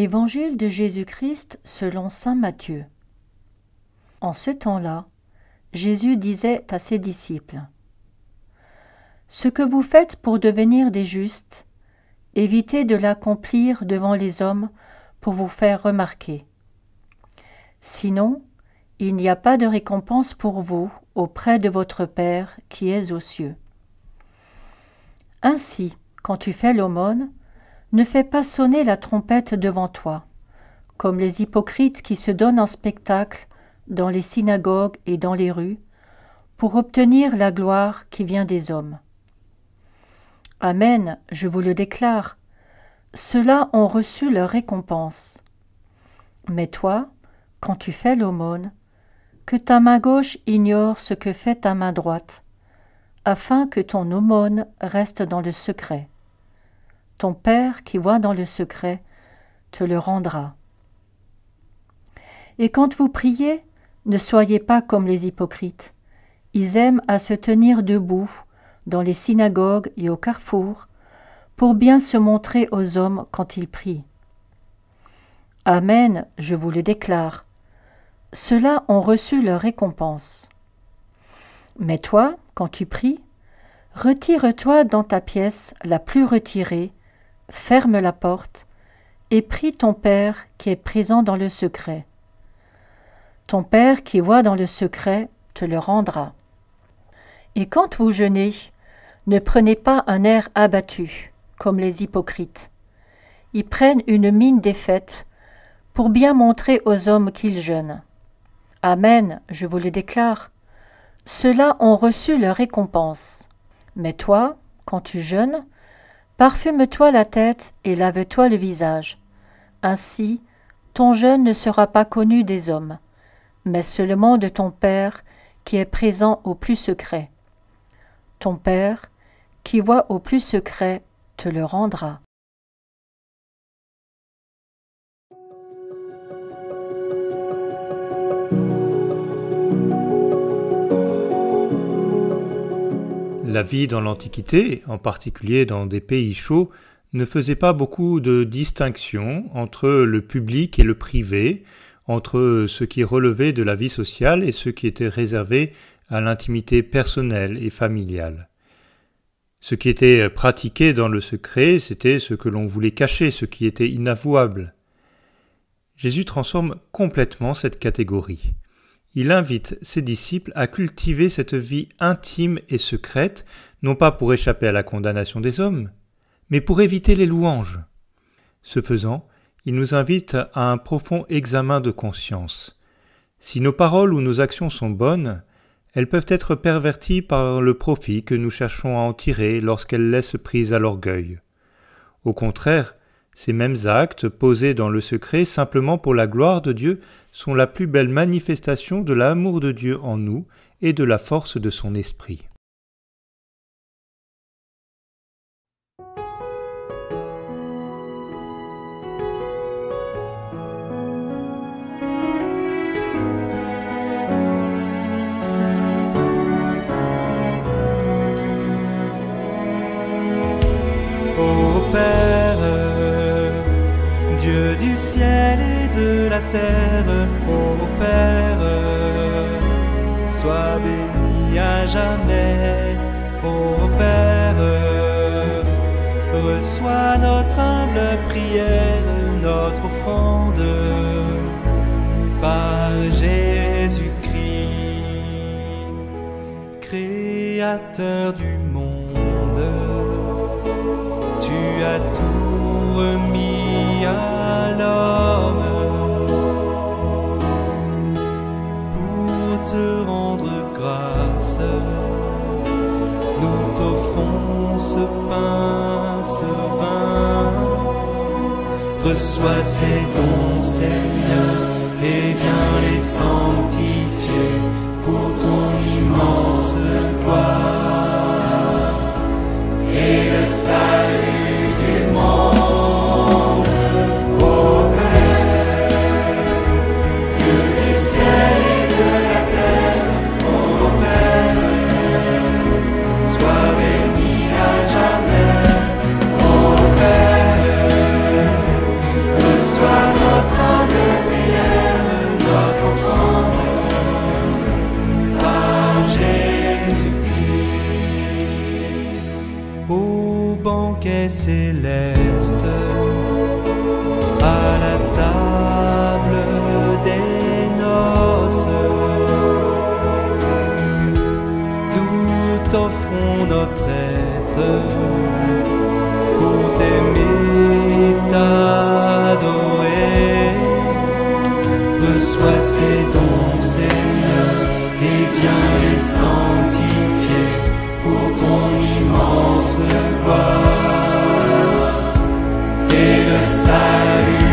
Évangile de Jésus-Christ selon saint Matthieu. En ce temps-là, Jésus disait à ses disciples : « Ce que vous faites pour devenir des justes, évitez de l'accomplir devant les hommes pour vous faire remarquer. Sinon, il n'y a pas de récompense pour vous auprès de votre Père qui est aux cieux. Ainsi, quand tu fais l'aumône, ne fais pas sonner la trompette devant toi, comme les hypocrites qui se donnent en spectacle dans les synagogues et dans les rues, pour obtenir la gloire qui vient des hommes. Amen, je vous le déclare, ceux-là ont reçu leur récompense. Mais toi, quand tu fais l'aumône, que ta main gauche ignore ce que fait ta main droite, afin que ton aumône reste dans le secret. Ton Père qui voit dans le secret te le rendra. Et quand vous priez, ne soyez pas comme les hypocrites. Ils aiment à se tenir debout dans les synagogues et au carrefour pour bien se montrer aux hommes quand ils prient. Amen, je vous le déclare, ceux-là ont reçu leur récompense. Mais toi, quand tu pries, retire-toi dans ta pièce la plus retirée, ferme la porte, et prie ton Père qui est présent dans le secret. Ton Père qui voit dans le secret te le rendra. Et quand vous jeûnez, ne prenez pas un air abattu, comme les hypocrites. Ils prennent une mine défaite pour bien montrer aux hommes qu'ils jeûnent. Amen, je vous le déclare, ceux-là ont reçu leur récompense. Mais toi, quand tu jeûnes, parfume-toi la tête et lave-toi le visage. Ainsi, ton jeûne ne sera pas connu des hommes, mais seulement de ton Père qui est présent au plus secret. Ton Père, qui voit au plus secret, te le rendra. La vie dans l'Antiquité, en particulier dans des pays chauds, ne faisait pas beaucoup de distinction entre le public et le privé, entre ce qui relevait de la vie sociale et ce qui était réservé à l'intimité personnelle et familiale. Ce qui était pratiqué dans le secret, c'était ce que l'on voulait cacher, ce qui était inavouable. Jésus transforme complètement cette catégorie. Il invite ses disciples à cultiver cette vie intime et secrète, non pas pour échapper à la condamnation des hommes, mais pour éviter les louanges. Ce faisant, il nous invite à un profond examen de conscience. Si nos paroles ou nos actions sont bonnes, elles peuvent être perverties par le profit que nous cherchons à en tirer lorsqu'elles laissent prise à l'orgueil. Au contraire, ces mêmes actes, posés dans le secret simplement pour la gloire de Dieu, sont la plus belle manifestation de l'amour de Dieu en nous et de la force de son esprit. Ô Père, Dieu du ciel et de la terre, ô Père, sois béni à jamais. Ô Père, reçois notre humble prière, notre offrande, par Jésus-Christ, Créateur du monde. Tu as tout remis à l'homme pour te rendre grâce. Nous t'offrons ce pain, ce vin. Reçois ces dons, Seigneur, et viens les sanctifier pour ton immense gloire et le salut du monde. Ô Père, Dieu du ciel et de la terre, ô Père, sois béni à jamais. Ô Père, reçois Reçois ces dons, Seigneur, et viens les sanctifier pour ton immense gloire. Et le salut